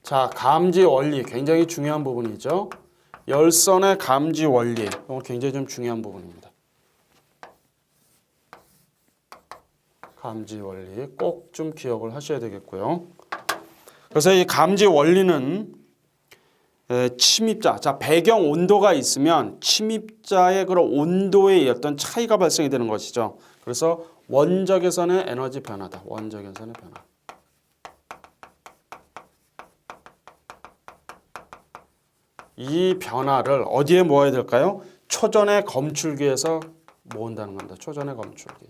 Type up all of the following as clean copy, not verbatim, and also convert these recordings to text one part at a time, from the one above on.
자, 감지 원리 굉장히 중요한 부분이죠. 열선의 감지 원리, 이거 굉장히 좀 중요한 부분입니다. 감지 원리 꼭 좀 기억을 하셔야 되겠고요. 그래서 이 감지 원리는 침입자, 자 배경 온도가 있으면 침입자의 그런 온도에 어떤 차이가 발생이 되는 것이죠. 그래서 원적외선의 에너지 변화다. 원적외선의 변화. 이 변화를 어디에 모아야 될까요? 초전의 검출기에서 모은다는 겁니다. 초전의 검출기.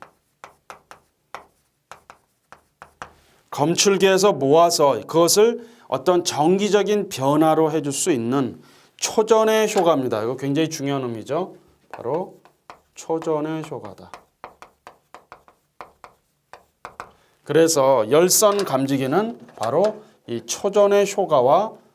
검출기에서 모아서 그것을 어떤 정기적인 변화로 해줄 수 있는 초전의 효과입니다. 이거 굉장히 중요한 의미죠. 바로 초전의 효과다. 그래서 열선 감지기는 바로 이 초전의 효과와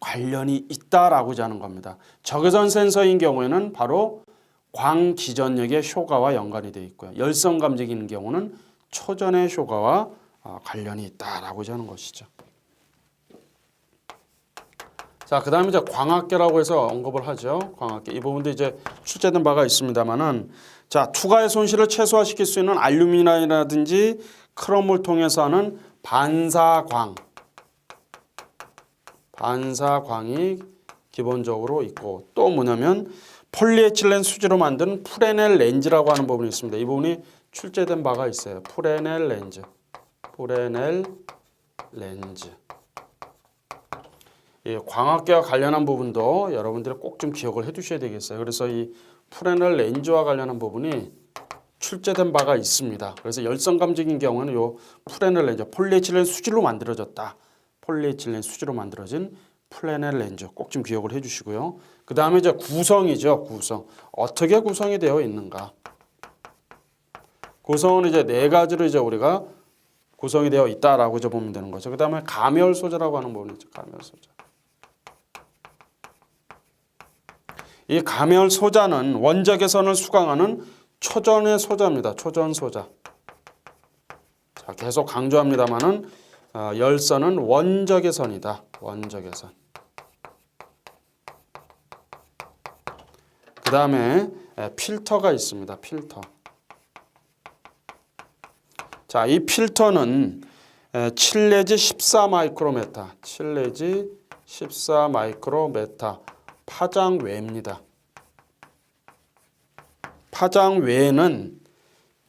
관련이 있다라고 하는 겁니다. 적외선 센서인 경우에는 바로 광기전력의 효과와 연관이 되어 있고요. 열선 감지기인 경우는 초전의 효과와 관련이 있다라고 하는 것이죠. 자, 그다음에 이제 광학계라고 해서 언급을 하죠. 광학계 이 부분도 이제 출제된 바가 있습니다만은, 자 투과의 손실을 최소화시킬 수 있는 알루미늄이라든지 크롬을 통해서 하는 반사광이 기본적으로 있고, 또 뭐냐면 폴리에틸렌 수지로 만든 프레넬 렌즈라고 하는 부분이 있습니다. 이 부분이 출제된 바가 있어요. 프레넬 렌즈. 이 광학계와 관련한 부분도 여러분들이 꼭 좀 기억을 해두셔야 되겠어요. 그래서 이 프레넬 렌즈와 관련한 부분이 출제된 바가 있습니다. 그래서 열선 감지기인 경우는 이 프레넬 렌즈, 폴리에틸렌 수지로 만들어졌다. 폴리에틸렌 수지로 만들어진 프레넬 렌즈 꼭 좀 기억을 해주시고요. 그 다음에 이제 구성이죠. 구성 어떻게 구성이 되어 있는가? 구성은 이제 네 가지로 이제 우리가 구성이 되어 있다라고 이제 보면 되는 거죠. 그 다음에 가멸 소재라고 하는 부분이 있죠. 가멸 소재. 이 가멸 소자는 원적외선을 수강하는 초전의 소자입니다. 초전 소자. 자, 계속 강조합니다만은 열선은 원적외선이다. 원적외선. 그 다음에 필터가 있습니다. 필터. 자, 이 필터는 7 내지 14 마이크로메타, 7 내지 14 마이크로메타 파장외입니다. 파장외는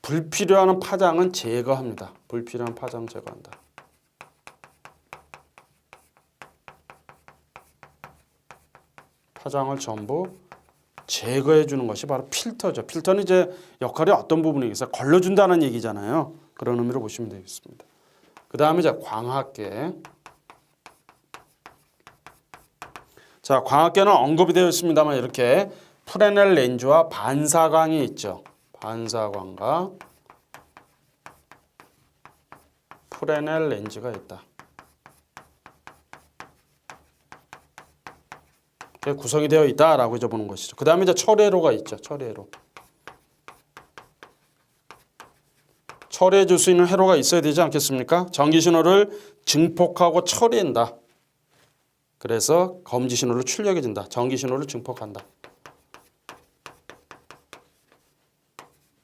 불필요한 파장은 제거합니다. 불필요한 파장 제거한다. 파장을 전부 제거해 주는 것이 바로 필터죠. 필터는 이제 역할이 어떤 부분이겠어요? 걸러준다는 얘기잖아요. 그런 의미로 보시면 되겠습니다. 그 다음에 이제 광학계. 자, 광학계는 언급이 되어 있습니다만 이렇게 프레넬 렌즈와 반사광이 있죠. 반사광과 프레넬 렌즈가 있다. 구성이 되어 있다라고 이제 보는 것이죠. 그 다음에 이제 철회로가 있죠. 철회로. 처리해 줄 수 있는 회로가 있어야 되지 않겠습니까? 전기 신호를 증폭하고 처리한다. 그래서 검지 신호를 출력해 준다. 전기 신호를 증폭한다.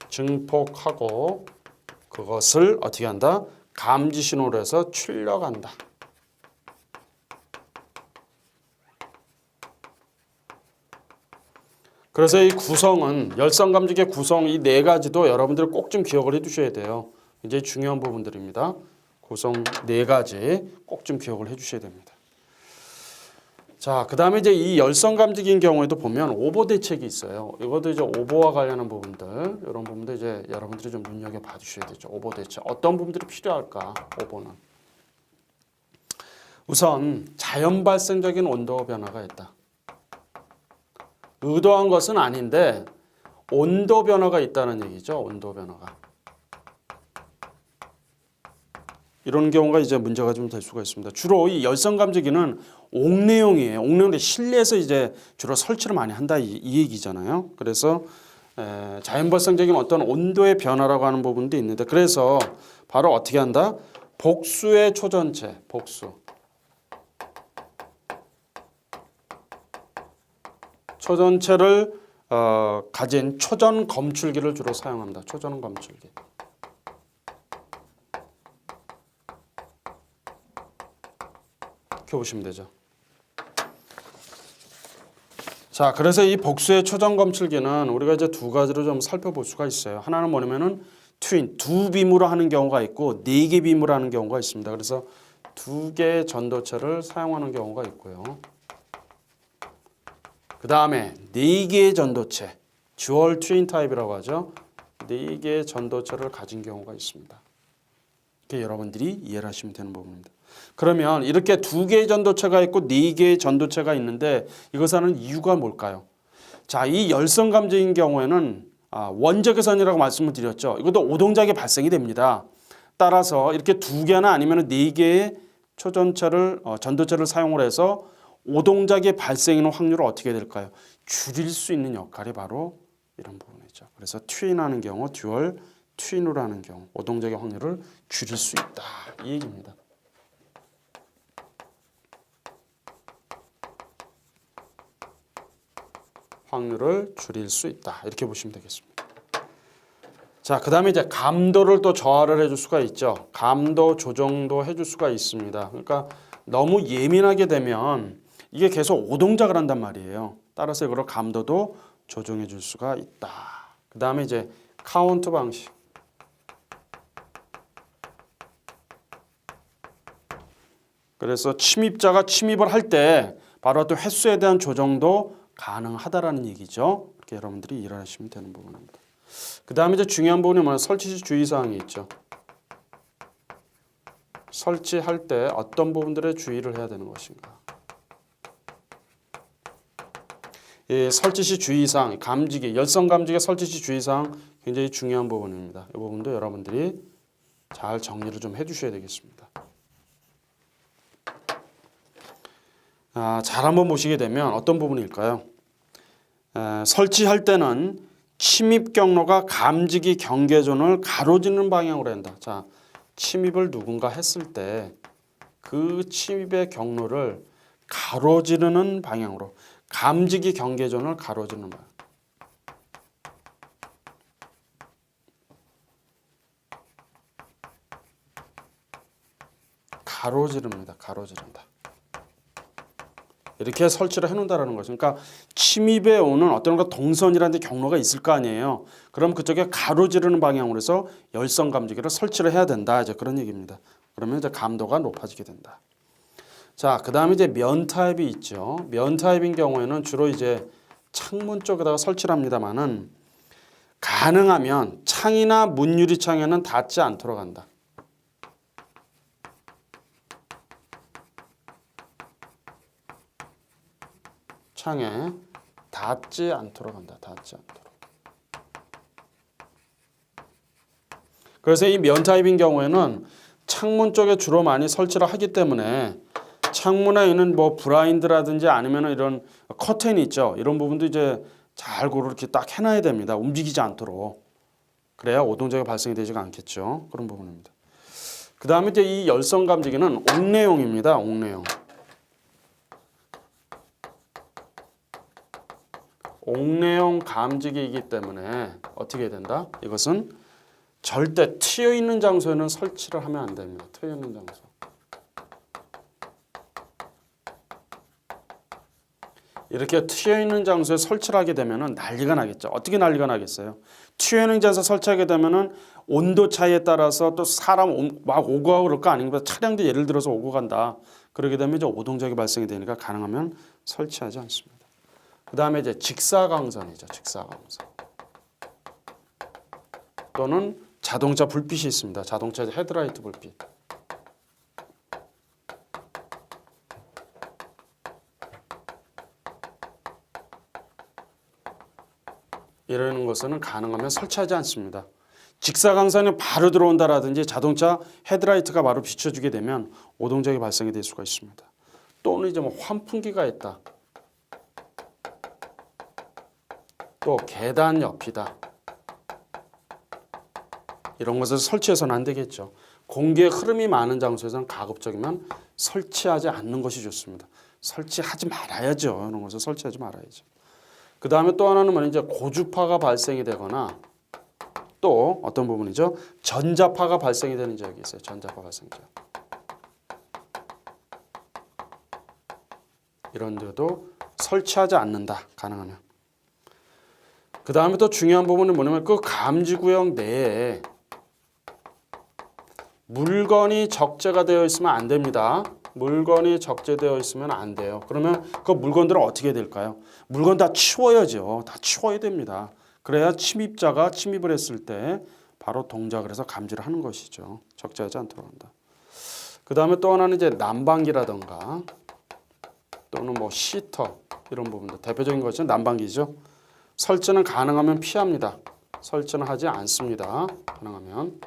증폭하고 그것을 어떻게 한다? 감지 신호로 해서 출력한다. 그래서 이 구성은 열선 감지기의 구성 이 네 가지도 여러분들 꼭 좀 기억을 해두셔야 돼요. 굉장히 중요한 부분들입니다. 구성 네 가지 꼭 좀 기억을 해주셔야 됩니다. 자, 그 다음에 이제 이 열선 감지기인 경우에도 보면 오보 대책이 있어요. 이것도 이제 오보와 관련한 부분들, 이런 부분들 이제 여러분들이 좀 눈여겨 봐주셔야 되죠. 오보 대책 어떤 부분들이 필요할까? 오보는 우선 자연 발생적인 온도 변화가 있다. 의도한 것은 아닌데 온도 변화가 있다는 얘기죠. 온도 변화가. 이런 경우가 이제 문제가 좀 될 수가 있습니다. 주로 이 열선 감지기는 옥내용이에요. 옥내용인데 실내에서 이제 주로 설치를 많이 한다 이 얘기잖아요. 그래서 자연 발생적인 어떤 온도의 변화라고 하는 부분도 있는데, 그래서 바로 어떻게 한다? 복수의 초전체, 복수. 초전체를 가진 초전 검출기를 주로 사용합니다. 초전 검출기. 이렇게 보시면 되죠. 자, 그래서 이 복수의 초전 검출기는 우리가 이제 두 가지로 좀 살펴볼 수가 있어요. 하나는 뭐냐면은 트윈, 두 빔으로 하는 경우가 있고 네 개 빔으로 하는 경우가 있습니다. 그래서 두 개의 전도체를 사용하는 경우가 있고요. 그 다음에 네 개의 전도체, 듀얼 트윈 타입이라고 하죠. 네 개의 전도체를 가진 경우가 있습니다. 이렇게 여러분들이 이해를 하시면 되는 부분입니다. 그러면 이렇게 두 개의 전도체가 있고 네 개의 전도체가 있는데 이것을 하는 이유가 뭘까요? 자, 이 열선 감지인 경우에는 원적외선이라고 말씀을 드렸죠. 이것도 오동작이 발생이 됩니다. 따라서 이렇게 두 개나 아니면 네 개의 초전체를 전도체를 사용을 해서 오동작이 발생하는 확률을 어떻게 될까요? 줄일 수 있는 역할이 바로 이런 부분이죠. 그래서 트윈하는 경우, 듀얼 트윈으로 하는 경우 오동작의 확률을 줄일 수 있다 이 얘기입니다. 확률을 줄일 수 있다 이렇게 보시면 되겠습니다. 자, 그 다음에 이제 감도를 또 저하를 해줄 수가 있죠. 감도 조정도 해줄 수가 있습니다. 그러니까 너무 예민하게 되면 이게 계속 오동작을 한단 말이에요. 따라서 이걸 감도도 조정해 줄 수가 있다. 그 다음에 이제 카운트 방식. 그래서 침입자가 침입을 할 때 바로 또 횟수에 대한 조정도 가능하다라는 얘기죠. 이렇게 여러분들이 이해를 하시면 되는 부분입니다. 그 다음에 이제 중요한 부분이 뭐냐, 설치 시 주의사항이 있죠. 설치할 때 어떤 부분들에 주의를 해야 되는 것인가. 예, 설치 시 주의사항, 감지기, 열선 감지기 설치 시 주의사항 굉장히 중요한 부분입니다. 이 부분도 여러분들이 잘 정리를 좀 해주셔야 되겠습니다. 잘 한번 보시게 되면 어떤 부분일까요? 설치할 때는 침입 경로가 감지기 경계존을 가로지르는 방향으로 한다. 자, 침입을 누군가 했을 때 그 침입의 경로를 가로지르는 방향으로 감지기 경계존을 가로지르는 방향. 가로지릅니다. 가로지른다. 이렇게 설치를 해놓는다라는 거죠. 그러니까 침입에 오는 어떤 동선이라는 경로가 있을 거 아니에요. 그럼 그쪽에 가로지르는 방향으로 해서 열선 감지기를 설치를 해야 된다. 이제 그런 얘기입니다. 그러면 이제 감도가 높아지게 된다. 자, 그 다음에 이제 면 타입이 있죠. 면 타입인 경우에는 주로 이제 창문 쪽에다가 설치를 합니다만은 가능하면 창이나 문 유리창에는 닿지 않도록 한다. 창에 닿지 않도록 한다. 닿지 않도록. 그래서 이 면 타입인 경우에는 창문 쪽에 주로 많이 설치를 하기 때문에 창문에 있는 뭐 블라인드라든지 아니면 이런 커튼이 있죠. 이런 부분도 이제 잘 그렇게 딱 해놔야 됩니다. 움직이지 않도록. 그래야 오동작이 발생이 되지가 않겠죠. 그런 부분입니다. 그 다음에 이제 이 열선 감지기는 옥내용입니다. 옥내용. 옥내용 감지기이기 때문에 어떻게 된다? 이것은 절대 트여 있는 장소에는 설치를 하면 안 됩니다. 트여 있는 장소. 이렇게 트여 있는 장소에 설치를 하게 되면은 난리가 나겠죠. 어떻게 난리가 나겠어요? 트여 있는 장소에 설치하게 되면은 온도 차이에 따라서 또 사람 막 오고 가고 그럴 거 아닙니까? 차량도 예를 들어서 오고 간다. 그러게 되면 이제 오동작이 발생이 되니까 가능하면 설치하지 않습니다. 그 다음에 이제 직사광선이죠. 직사광선. 또는 자동차 불빛이 있습니다. 자동차 헤드라이트 불빛. 이러는 것은 가능하면 설치하지 않습니다. 직사광선이 바로 들어온다라든지 자동차 헤드라이트가 바로 비춰주게 되면 오동작이 발생이 될 수가 있습니다. 또는 이제 뭐 환풍기가 있다. 또 계단 옆이다. 이런 것을 설치해서는 안 되겠죠. 공기의 흐름이 많은 장소에서는 가급적이면 설치하지 않는 것이 좋습니다. 설치하지 말아야죠. 이런 것을 설치하지 말아야죠. 그 다음에 또 하나는 뭐냐 이제 고주파가 발생이 되거나 또 어떤 부분이죠? 전자파가 발생이 되는 지역이 있어요. 전자파 발생 지역. 이런 데도 설치하지 않는다. 가능하면. 그 다음에 또 중요한 부분은 뭐냐면 그 감지구역 내에 물건이 적재가 되어 있으면 안 됩니다. 물건이 적재되어 있으면 안 돼요. 그러면 그 물건들은 어떻게 될까요? 물건 다 치워야죠. 다 치워야 됩니다. 그래야 침입자가 침입을 했을 때 바로 동작을 해서 감지를 하는 것이죠. 적재하지 않도록 한다. 그 다음에 또 하나는 이제 난방기라던가 또는 뭐 시터 이런 부분들 대표적인 것은 난방기죠. 설치는 가능하면 피합니다. 설치는 하지 않습니다. 가능하면.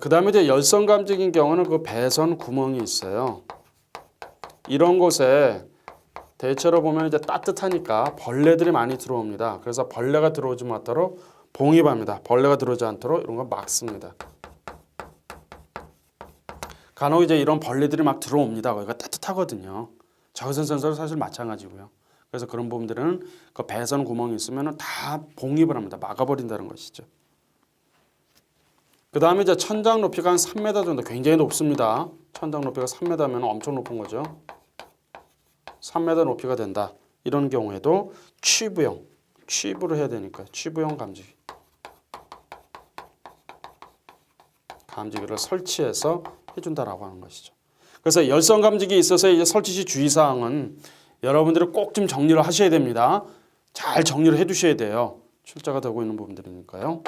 그 다음에 이제 열선 감지기인 경우는 그 배선 구멍이 있어요. 이런 곳에 대체로 보면 이제 따뜻하니까 벌레들이 많이 들어옵니다. 그래서 벌레가 들어오지 않도록 봉입합니다. 벌레가 들어오지 않도록 이런 거 막습니다. 간혹 이제 이런 벌레들이 막 들어옵니다. 거기가 따뜻하거든요. 적외선 센서도 사실 마찬가지고요. 그래서 그런 부분들은 그 배선 구멍이 있으면 다 봉입을 합니다. 막아버린다는 것이죠. 그 다음에 이제 천장 높이가 한 3m 정도 굉장히 높습니다. 천장 높이가 3m면 엄청 높은 거죠. 3m 높이가 된다. 이런 경우에도 취부를 해야 되니까 취부형 감지기를 설치해서 해준다라고 하는 것이죠. 그래서 열선 감지기에 있어서 이제 설치 시 주의사항은 여러분들이 꼭 좀 정리를 하셔야 됩니다. 잘 정리를 해두셔야 돼요. 출제가 되고 있는 부분들이니까요.